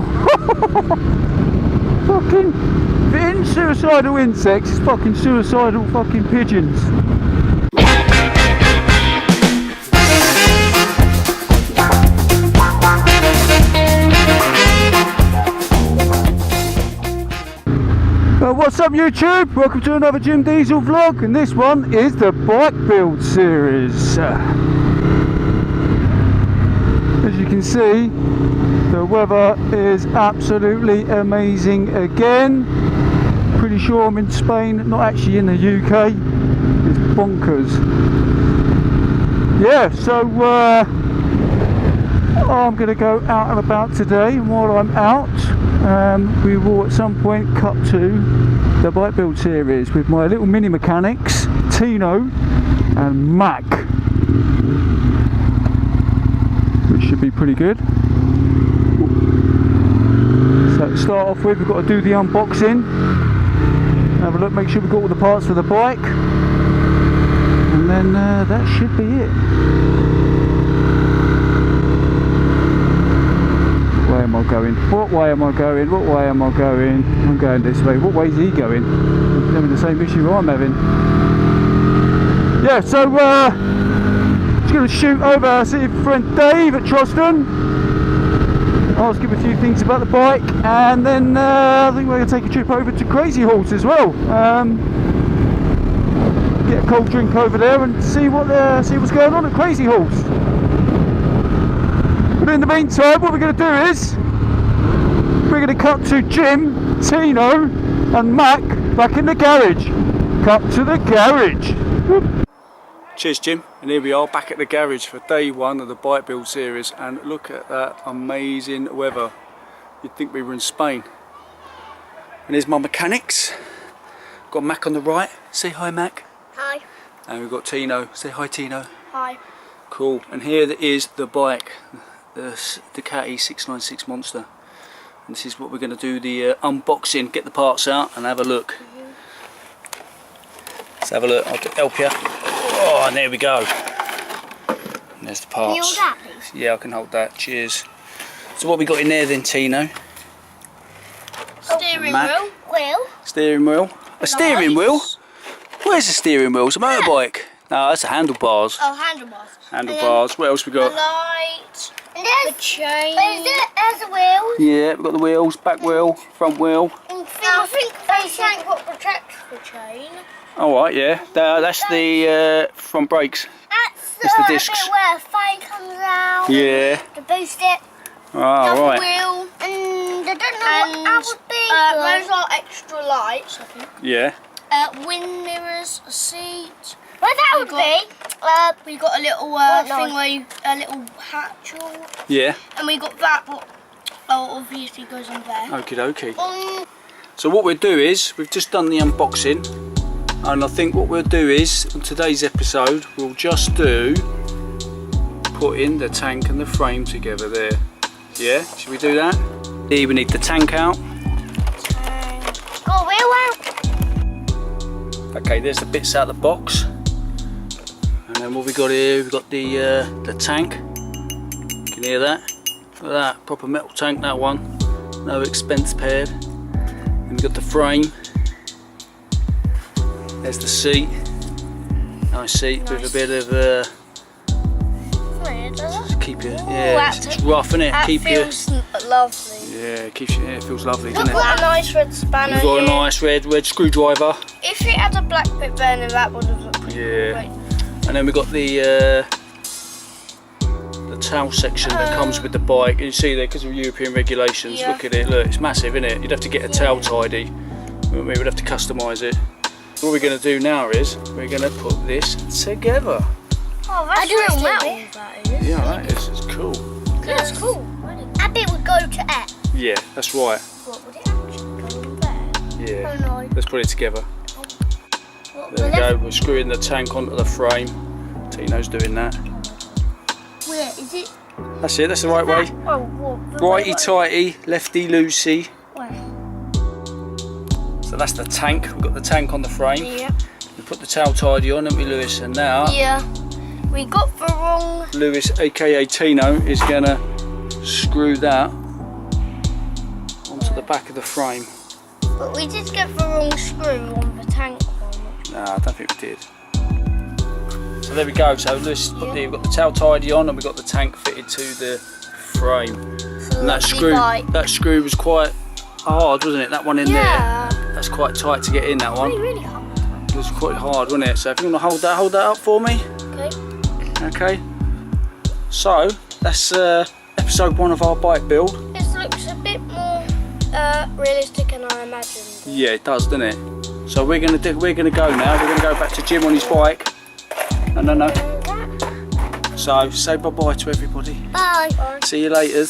Fucking, if it ain't suicidal insects, it's fucking suicidal fucking pigeons. What's up YouTube? Welcome to another Jim Diesel vlog, and this one is the bike build series. As you can see, the weather is absolutely amazing again. Pretty sure I'm in Spain, not actually in the UK. It's bonkers. Yeah, so I'm going to go out and about today, and while I'm out, we will at some point cut to the bike build series with my little mini mechanics, Tino and Mac, which should be pretty good. So to start off with, we've got to do the unboxing, have a look, make sure we've got all the parts for the bike, and then that should be it. Where am I going? What way am I going? What way am I going? I'm going this way. What way is he going? I'm having the same issue I'm having. Yeah, so just going to shoot over, see friend Dave at Troston. Ask him a few things about the bike, and then I think we're going to take a trip over to Crazy Horse as well. Get a cold drink over there and see what's going on at Crazy Horse. But in the meantime, what we're going to do is we're going to cut to Jim, Tino and Mac back in the garage. Cut to the garage. Whoop. Cheers Jim, and here we are back at the garage for day one of the bike build series, and look at that amazing weather. You'd think we were in Spain. And here's my mechanics. Got Mac on the right. Say hi Mac. Hi. And we've got Tino. Say hi Tino. Hi. Cool, and here is the bike. The Ducati 696 Monster, and this is what we're going to do the unboxing, get the parts out and have a look. Let's have a look, I'll help you. Oh, and there we go. And there's the parts. Can you hold that, please? Yeah, I can hold that, cheers. So what we got in there then, Tino? Steering wheel. Steering wheel. A steering wheel? Where's the steering wheel? It's a motorbike. No, that's the handlebars. Oh, handlebars. Handlebars. What else we got? The light. And the chain. There's the wheels. Yeah, we've got the wheels, back wheel, front wheel. I think there's something what protects the chain. Alright, yeah. That's the front brakes. That's the bit discs. where the fire comes out. Yeah. To boost it. Oh, right. Wheel. And I don't know what that would be. Those are extra lights, I think. Yeah. Wind mirrors, a seat. Where that would be? We got a little thing where a little hatch. Yeah. And we got that, but obviously goes on there. Okie dokie. So what we'll do is, we've just done the unboxing, and I think what we'll do is, on today's episode, we'll just do putting the tank and the frame together there. Yeah? Should we do that? Here we need the tank out. Got a wheel out. Okay, there's the bits out of the box. And then what we got here, we've got the tank. You can hear that? Look at that, proper metal tank, that one. No expense spared. Then we've got the frame. There's the seat. Nice seat with a bit of keep you. Yeah, it's rough, isn't it? That feels lovely. Yeah, it keeps you. Yeah, it feels lovely, Look, doesn't it? got a nice red spanner. We've got here. a nice red screwdriver. If it had a black bit there, then that would have looked pretty great. And then we've got the towel section that comes with the bike. And you see there, because of European regulations, look at it, look, it's massive, isn't it? You'd have to get a towel tidy. We would have to customise it. What we're going to do now is, we're going to put this together. Oh, that's real metal, that is. Yeah, that is, it's cool. That's cool. That bit would go to it. Yeah, that's right. What would it actually go there? Yeah, Oh no. let's put it together. There we go, we're screwing the tank onto the frame. Tino's doing that. Where is it? That's it, that's the right way. Oh, what? Righty tighty, lefty loosey. Where? So that's the tank, we've got the tank on the frame. Yeah. We put the towel tidy on, haven't we, Lewis? And now, Yeah. We got the wrong... Lewis, aka Tino, is gonna screw that at the back of the frame. But we did get the wrong screw on the tank one. No, I don't think we did. So there we go. So we've got the tail tidy on, and we've got the tank fitted to the frame. So And that screw was quite hard, wasn't it? That one in there. That's quite tight to get in. That one. Really hard. It was quite hard, wasn't it? So if you want to hold that up for me. Okay. Okay. So that's episode 1 of our bike build. This looks a bit more realistic than I imagined. Yeah, it does, doesn't it? So we're gonna go now. We're gonna go back to Jim on his bike. No. So say bye bye to everybody. Bye. See you later.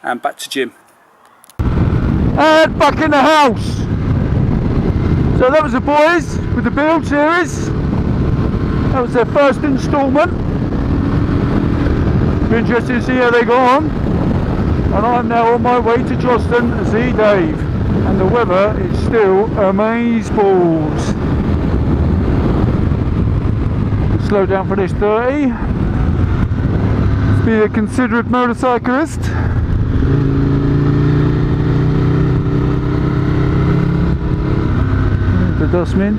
And back to Jim. And back in the house. So that was the boys with the build series. That was their first instalment. Be interested to see how they go on. And I'm now on my way to Joston to see Dave. And the weather is still amazeballs. Slow down for this 30. Let's be a considerate motorcyclist. There's the dustbin.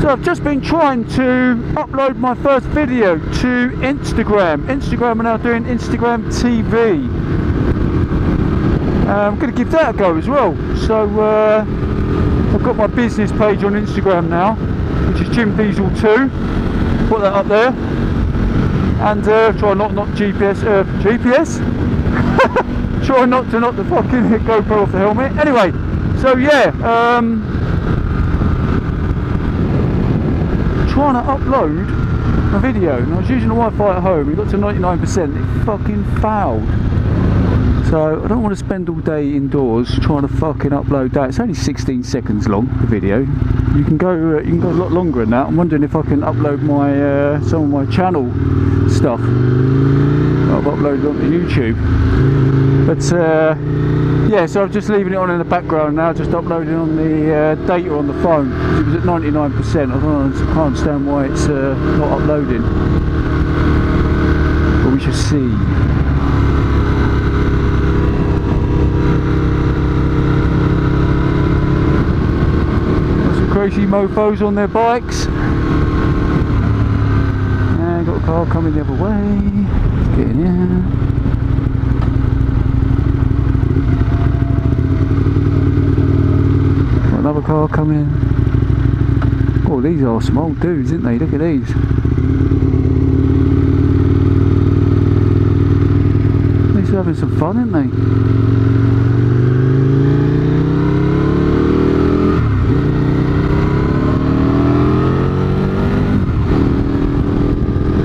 So I've just been trying to upload my first video to Instagram. Instagram are now doing Instagram TV. I'm going to give that a go as well. So I've got my business page on Instagram now, which is Jim Diesel 2. Put that up there. And try not GPS. Try not to knock the fucking GoPro off the helmet. Anyway, so yeah. Trying to upload a video, and I was using the Wi-Fi at home. It got to 99%. It fucking failed. So I don't want to spend all day indoors trying to fucking upload that. It's only 16 seconds long, the video. You can go a lot longer than that. I'm wondering if I can upload my some of my channel stuff that I've uploaded onto YouTube. But yeah, so I'm just leaving it on in the background now, just uploading on the data on the phone. It was at 99%. I can't understand why it's not uploading. But we shall see. Crazy mofos on their bikes. And got a car coming the other way. Let's get in here. Got another car coming. Oh, these are small dudes, aren't they? Look at these. These are having some fun, aren't they?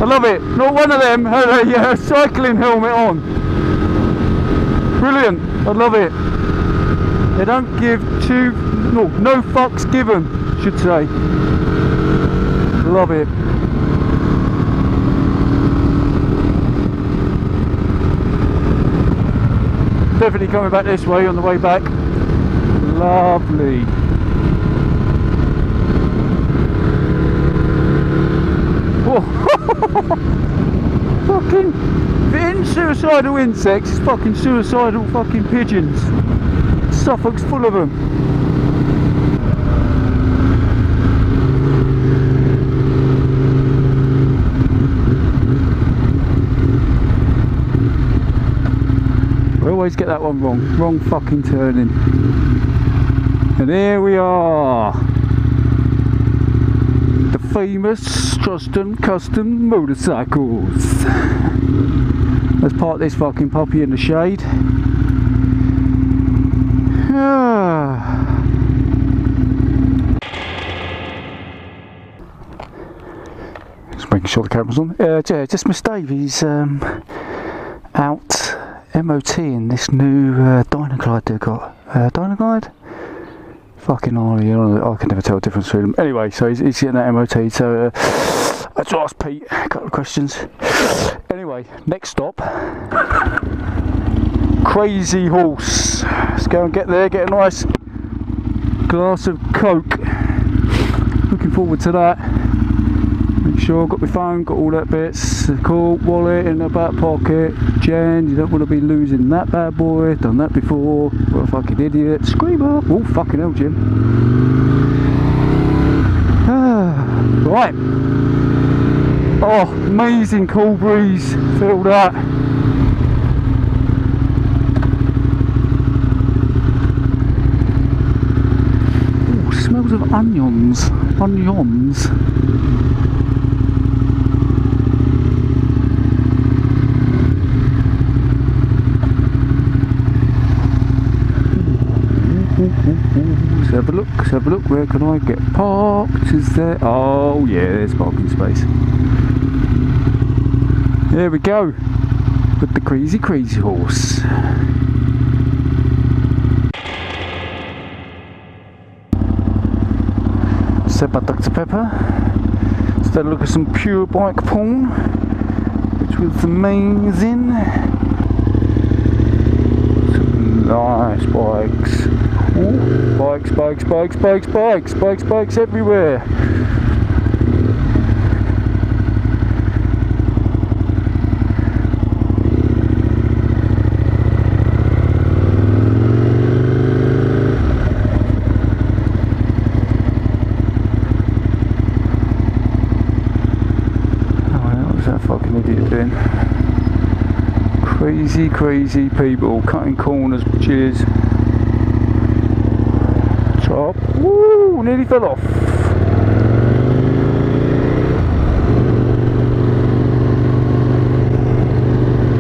I love it. Not one of them had a cycling helmet on. Brilliant. I love it. They don't give no fucks given, should say. Love it. Definitely coming back this way on the way back. Lovely. Fucking, if it ain't suicidal insects, it's fucking suicidal fucking pigeons. Suffolk's full of them. We always get that one wrong fucking turning. And here we are. The famous Joston Custom Motorcycles. Let's park this fucking puppy in the shade. Just making sure the camera's on. Yeah, just missed Dave. He's out MOT-ing this new Dynaglide they've got. Dynaglide? Fucking Ollie, I can never tell the difference between them. Anyway, so he's getting that MOT, so I had to ask Pete a couple of questions. Anyway, next stop, Crazy Horse. Let's go and get there, get a nice glass of Coke. Looking forward to that. Make sure, got my phone, got all that bits. Cool, wallet in the back pocket. Jen, you don't want to be losing that bad boy. Done that before. What a fucking idiot. Screamer. Oh, fucking hell, Jim. Right. Oh, amazing cool breeze. Feel that. Oh, smells of onions. Onions. Let's have a look, let's have a look. Where can I get parked? Is there? Oh yeah, there's parking space. There we go. With the crazy horse. Step by Dr. Pepper. Let's have a look at some pure bike porn, which was amazing. Some nice bikes. Ooh, bikes everywhere. What's that fucking idiot doing? Crazy people cutting corners. Cheers. Top. Woo! Nearly fell off.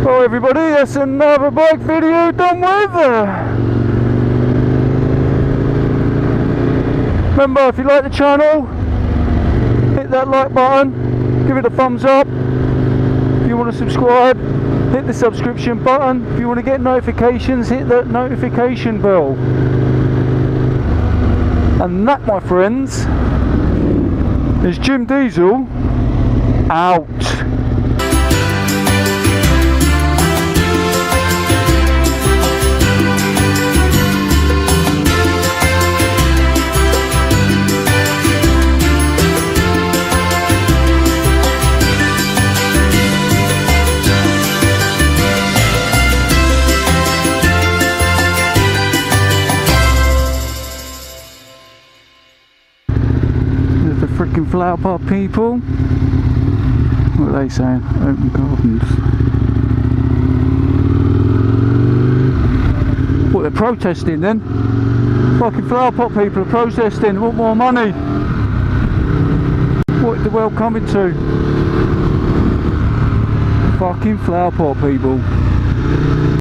Oh everybody, that's another bike video done with. Remember, if you like the channel, hit that like button, give it a thumbs up. If you want to subscribe, hit the subscription button. If you want to get notifications, hit that notification bell. And that, my friends, is Jim Diesel out. The freaking flower pot people. What are they saying? Open gardens. What, they're protesting then? Fucking flower pot people are protesting. Want more money? What is the world coming to? Fucking flower pot people.